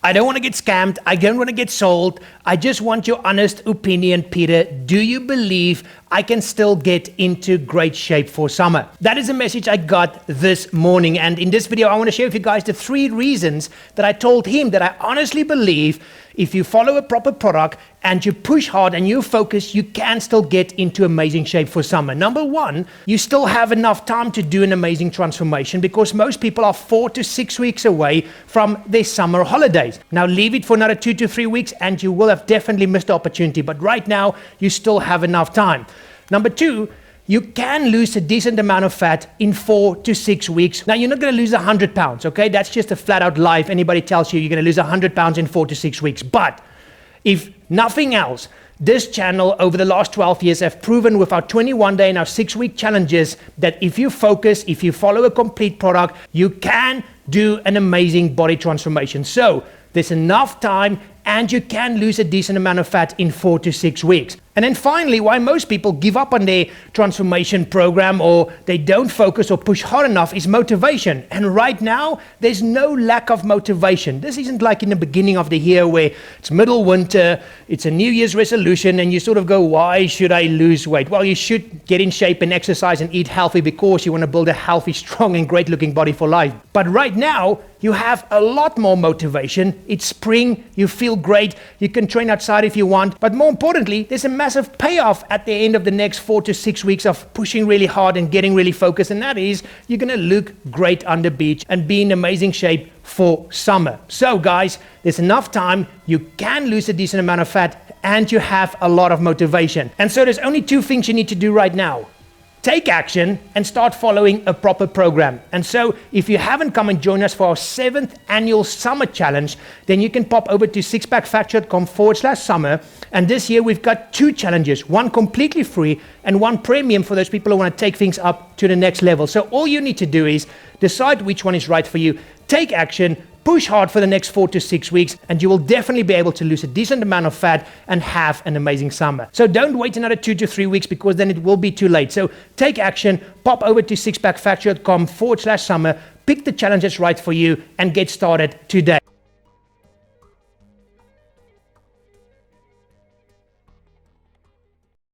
I don't want to get scammed. I don't want to get sold. I just want your honest opinion, Peter. Do you believe I can still get into great shape for summer? That is a message I got this morning. And in this video, I want to share with you guys the 3 reasons that I told him that I honestly believe if you follow a proper product and you push hard and you focus, you can still get into amazing shape for summer. Number 1, you still have enough time to do an amazing transformation because most people are 4 to 6 weeks away from their summer holidays. Now leave it for another 2 to 3 weeks and you will have definitely missed the opportunity. But right now, you still have enough time. Number 2, you can lose a decent amount of fat in 4 to 6 weeks. Now, you're not going to lose 100 pounds, okay? That's just a flat out lie if anybody tells you you're going to lose 100 pounds in 4 to 6 weeks. But if nothing else, this channel over the last 12 years have proven with our 21-day and our 6-week challenges that if you focus, if you follow a complete product, you can do an amazing body transformation. So there's enough time and you can lose a decent amount of fat in 4 to 6 weeks. And then finally, why most people give up on their transformation program or they don't focus or push hard enough is motivation. And right now, there's no lack of motivation. This isn't like in the beginning of the year where it's middle winter, it's a New Year's resolution, and you sort of go, why should I lose weight? Well, you should get in shape and exercise and eat healthy because you want to build a healthy, strong, and great-looking body for life. But right now, you have a lot more motivation. It's spring, you feel great, you can train outside if you want, but more importantly, there's a massive payoff at the end of the next 4 to 6 weeks of pushing really hard and getting really focused, and that is you're going to look great on the beach and be in amazing shape for summer. So guys, there's enough time, you can lose a decent amount of fat, and you have a lot of motivation. And so there's only 2 things you need to do right now. Take action and start following a proper program. And so if you haven't come and joined us for our 7th annual summer challenge, then you can pop over to SixPackFactory.com/summer. And this year we've got 2 challenges, one completely free and one premium for those people who want to take things up to the next level. So all you need to do is decide which one is right for you, take action, push hard for the next 4 to 6 weeks, and you will definitely be able to lose a decent amount of fat and have an amazing summer. So don't wait another 2 to 3 weeks because then it will be too late. So take action, pop over to SixPackFactory.com/summer, pick the challenge that's right for you, and get started today.